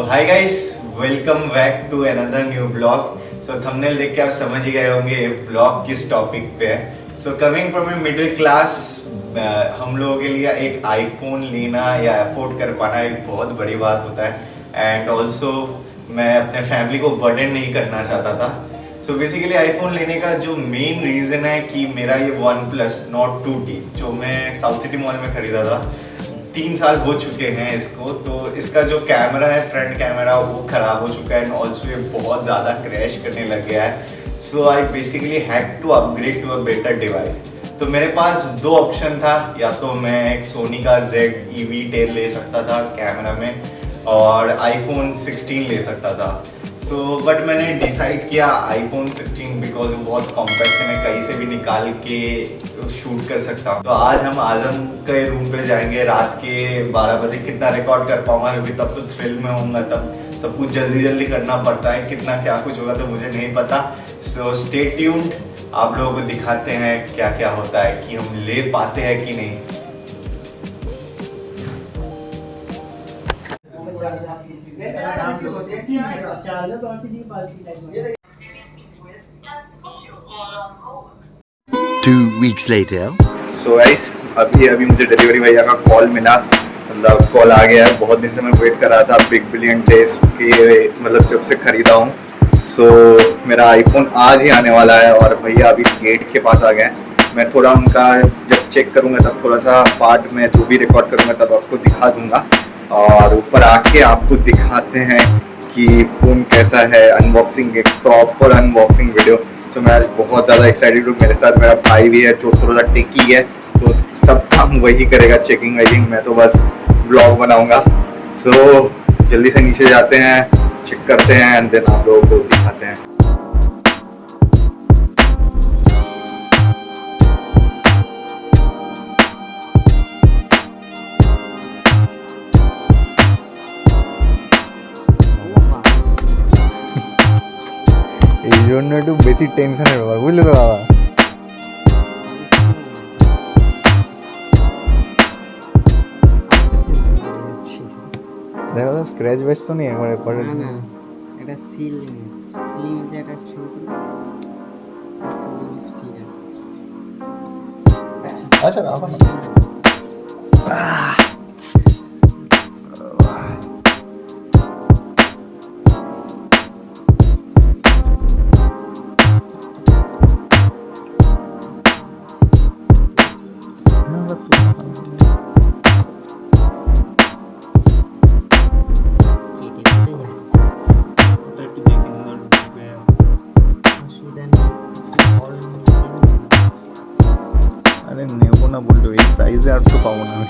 Hi guys, welcome back to another new blog. So thumbnail देख के आप समझ ही गए होंगे ये ब्लॉग किस टॉपिक पे है। So coming from a middle class, हम लोगों के लिए एक आईफोन लेना या अफोर्ड कर पाना एक बहुत बड़ी बात होता है। एंड ऑल्सो मैं अपने फैमिली को बर्डन नहीं करना चाहता था। सो बेसिकली आईफोन लेने का जो मेन रीज़न है कि मेरा ये वन प्लस नॉट 2T जो मैं साउथ सिटी मॉल में खरीदा था, 3 साल हो चुके हैं इसको। तो इसका जो कैमरा है, फ्रंट कैमरा, वो ख़राब हो चुका है एंड ऑल्सो ये बहुत ज़्यादा क्रैश करने लग गया है। So I basically had to upgrade to a better device. तो मेरे पास दो ऑप्शन था, या तो मैं एक सोनी का ZEV10 ले सकता था कैमरा में और आईफोन 16 ले सकता था। बट मैंने डिसाइड किया आईफोन 16 बिकॉज वो बहुत कॉम्पैक्ट है, मैं कहीं से भी निकाल के शूट कर सकता हूँ। तो आज हम आजम के रूम पे जाएंगे रात के 12 बजे। कितना रिकॉर्ड कर पाऊंगा क्योंकि तब तो थ्रिल में होऊंगा, तब सब कुछ जल्दी जल्दी करना पड़ता है। कितना क्या कुछ होगा तो मुझे नहीं पता। सो स्टे ट्यून्ड, आप लोगों को दिखाते हैं क्या क्या होता है, कि हम ले पाते हैं कि नहीं। Two weeks later. So guys, अभी मुझे डिलीवरी भैया का कॉल मिला, मतलब कॉल आ गया है। बहुत दिन से मैं वेट कर रहा था बिग बिलियन डेज के, मतलब जब से खरीदा हूँ। मेरा आईफोन आज ही आने वाला है और भैया अभी गेट के पास आ गए हैं। मैं थोड़ा उनका जब चेक करूँगा तब थोड़ा सा पार्ट में जो भी रिकॉर्ड करूँगा तब आपको दिखा दूँगा, और ऊपर आके आपको दिखाते हैं कि फ़ोन कैसा है। अनबॉक्सिंग, एक प्रॉपर अनबॉक्सिंग वीडियो। मैं आज बहुत ज़्यादा एक्साइटेड हूँ। मेरे साथ मेरा भाई भी है जो थोड़ा सा टेकी है, तो सब काम वही करेगा, चेकिंग वेकिंग। मैं तो बस ब्लॉग बनाऊंगा। जल्दी से नीचे जाते हैं, चेक करते हैं एंड देन आप लोगों को दिखाते हैं। এই জন্য একটু বেশি টেনশনের ব্যাপার, বুঝলে তো বাবা। দেখো তো স্ক্র্যাচ ব্যাচ তো নেই একবারে পরে। না না, এটা সিল যে একটা ছবি ঠিক আছে। আচ্ছা রাখো না। আরে নেবো না বললো, এই প্রাইসে আর তো পাবো না আমি।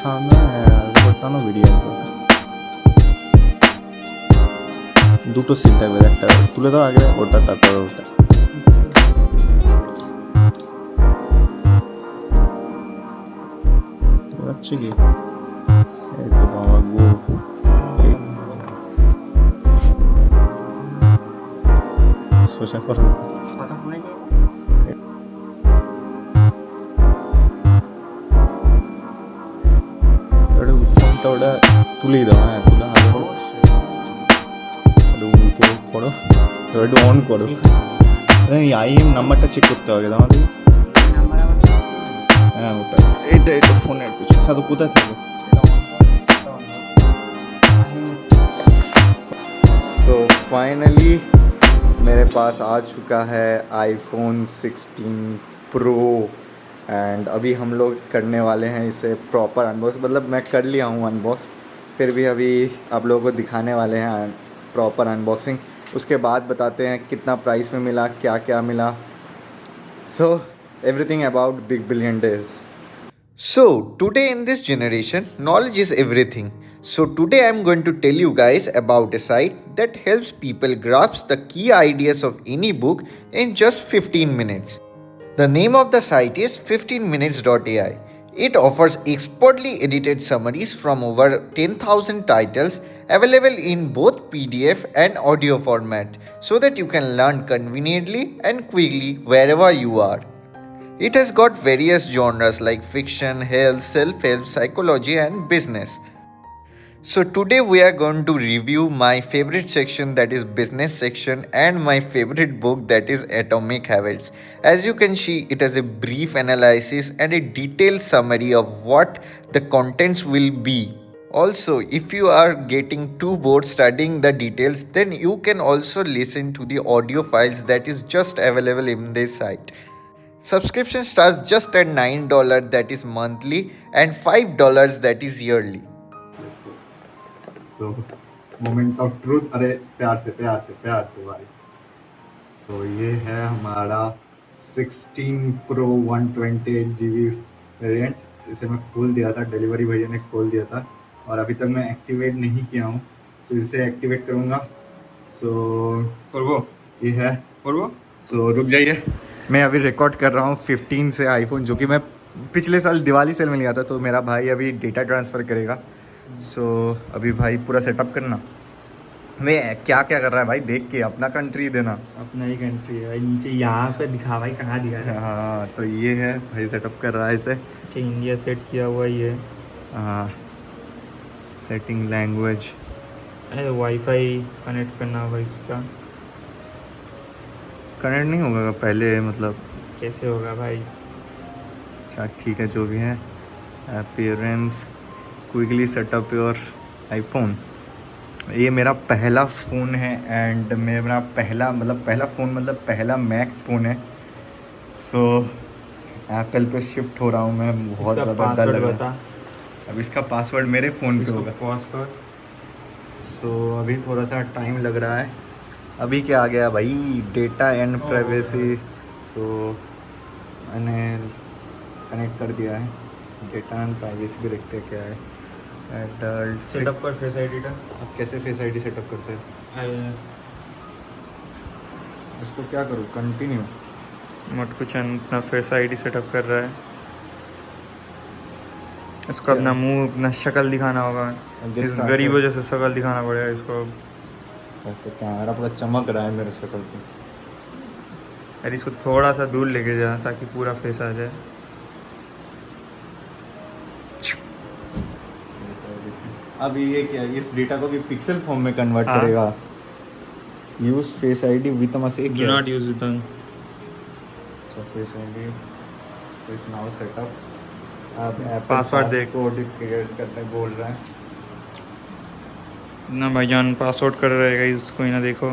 সামনে করতাম ভিডিও দুটো সিল থাকবে, একটা তুলে দাও আগে ওটা, তারপর ওটা। হচ্ছে কি এই তো বাবা গো, সোজা করো। কথা বলে যে ফোনটা ওটা তুলেই দাও। হ্যাঁ তুলে আগে উল্টো করো, একটু অন করো। IM নাম্বারটা চেক করতে হবে আমাদের। হ্যাঁ ওটা, এটা ফোনের পিছনে সাথে কোথায় থাকে। सो फाइनली मेरे पास आ चुका है आईफोन 16 प्रो एंड अभी हम लोग करने वाले हैं इसे प्रॉपर अनबॉक्स। मतलब मैं कर लिया हूँ अनबॉक्स, फिर भी अभी आप लोगों को दिखाने वाले हैं प्रॉपर अनबॉक्सिंग। उसके बाद बताते हैं कितना प्राइस में मिला, क्या क्या मिला। Everything about big billion days. So, today in this generation, knowledge is everything. So, today I am going to tell you guys about a site that helps people grasp the key ideas of any book in just 15 minutes. The name of the site is 15minutes.ai. It offers expertly edited summaries from over 10,000 titles available in both PDF and audio format so that you can learn conveniently and quickly wherever you are. It has got various genres like fiction, health, self-help, psychology and business. So today we are going to review my favorite section, that is business section, and my favorite book, that is Atomic Habits. As you can see, it has a brief analysis and a detailed summary of what the contents will be. Also, if you are getting too bored studying the details, then you can also listen to the audio files that is just available in this site. Subscription starts just at $9, that is monthly, and $5 that is yearly. So moment of truth, अरे प्यार से भाई. सो ये है हमारा 16 Pro 128 GB variant. इसे मैं खोल दिया था, डिलीवरी भैया ने खोल दिया था और अभी तक मैं एक्टिवेट नहीं किया हूँ. सो इसे एक्टिवेट करूँगा. सो और वो ये है और वो. सो रुक जाइए, मैं अभी रिकॉर्ड कर रहा हूँ 15 से आईफोन, जो कि मैं पिछले साल दिवाली सेल में लिया था. तो मेरा भाई अभी डेटा ट्रांसफ़र करेगा. सो अभी भाई पूरा सेटअप करना. मैं क्या क्या कर रहा है भाई, देख के अपना कंट्री देना. अपना ही कंट्री है भाई. नीचे यहाँ पे दिखा भाई, कहाँ दिखा रहा है. हाँ तो ये है भाई, सेटअप कर रहा है इसे. अच्छा, इंडिया सेट किया हुआ ये. हाँ, सेटिंग लैंग्वेज. अरे वाईफाई कनेक्ट करना होगा इसका. कनेक्ट नहीं होगा पहले, मतलब कैसे होगा भाई. अच्छा ठीक है, जो भी है. Appearance, quickly setup your iPhone. ये मेरा पहला फ़ोन है एंड मेरा पहला मैक फ़ोन है. सो एप्पल पे शिफ्ट हो रहा हूँ मैं. बहुत इसका ज़्यादा डर लग पासवर्ड रहा बता. है. अब इसका पासवर्ड मेरे फ़ोन पे होगा. पासवर्ड. सो अभी थोड़ा सा टाइम लग रहा है. अभी क्या आ गया भाई, डेटा एंड प्राइवेसी. सो मैंने कनेक्ट कर दिया है. डेटा एंड प्राइवेसी भी देखते हैं क्या है. एडल्ट सेटअप कर फेस आईडी का. अब कैसे फेस आईडी सेटअप करते हैं, इसको क्या करूँ, कंटिन्यू. मत कुछ अपना फेस आईडी सेटअप कर रहा है. इसको अपना मुंह, अपना शक्ल दिखाना होगा. इस गरीब वजह से शक्ल दिखाना पड़ेगा इसको. ऐसे कैमरा पूरा चमक रहा है मेरे शक्ल पे. अरे इसको थोड़ा सा दूर लेके जा ताकि पूरा फेस आ जाए. अब ये क्या, इस डेटा को भी पिक्सल फॉर्म में कन्वर्ट हाँ. करेगा. यूज फेस आईडी विद मसे do not use it. So face ID is now setup. अब पासवर्ड देख. कोड क्रिएट करने बोल रहा है. ना भाईजान पासवर्ड कर रहेगा इसको ही ना. देखो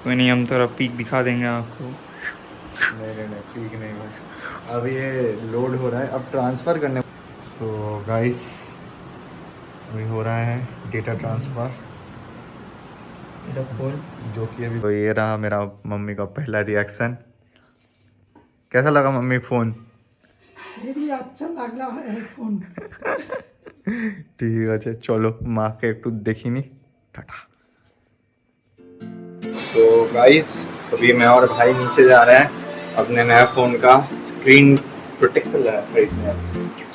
कोई नहीं, हम थोड़ा पीक दिखा देंगे आपको. नहीं ठीक नहीं है. अब ये लोड हो रहा है, अब ट्रांसफ़र करने. सो गाइस, अभी हो रहा है डेटा ट्रांसफ़र, खोल. जो कि अभी. तो ये रहा मेरा मम्मी का पहला रिएक्शन. कैसा लगा मम्मी फ़ोन? अच्छा लग रहा है फोन. ঠিক আছে, চলো মাকে একটু দেখি নি. টাটা. सो गाइस, अभी मैं और भाई नीचे जा रहे हैं अपने नया फ़ोन का स्क्रीन प्रोटेक्टर खरीदने,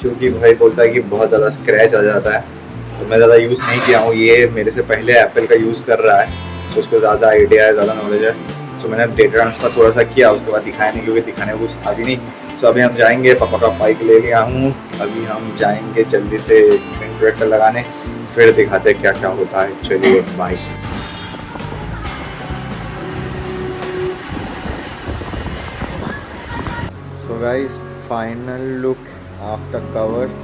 क्योंकि भाई बोलता है कि बहुत ज़्यादा स्क्रैच आ जाता है. तो मैं ज़्यादा यूज़ नहीं किया हूँ. ये मेरे से पहले एप्पल का यूज़ कर रहा है, तो उसको ज़्यादा आइडिया है, ज़्यादा नॉलेज है. सो मैंने डेटा ट्रांसफ़र थोड़ा सा किया, उसके बाद दिखाया नहीं क्योंकि दिखाने को कुछ था भी नहीं. सो अभी हम जाएंगे, पापा का बाइक ले लिया हूँ. अभी हम जाएंगे जल्दी से स्क्रीन प्रोटेक्टर लगाने, फिर दिखाते हैं क्या क्या होता है. चलिए bike. So guys, final look after cover.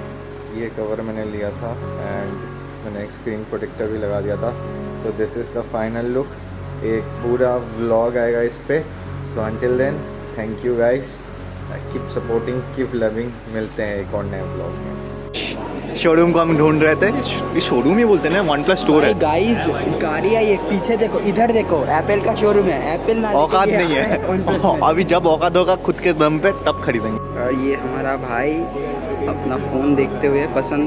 ये कवर मैंने लिया था एंड इसमें एक स्क्रीन प्रोटेक्टर भी लगा दिया था. So this is the final look. एक पूरा व्लॉग आएगा इस पर. So until then, thank you guys, keep supporting, keep loving. मिलते हैं एक और नए व्लॉग में. शोरूम को हम ढूंढ रहे थे. ये शोरूम ही बोलते हैं ना, वन प्लस स्टोर है. गाइस गाड़ी आई है, पीछे देखो, इधर देखो, एप्पल का शोरूम है. एप्पल ना औकात नहीं है. अभी जब औकात होगा खुद के दम पे तब खरीदेंगे. और ये हमारा भाई अपना फ़ोन देखते हुए पसंद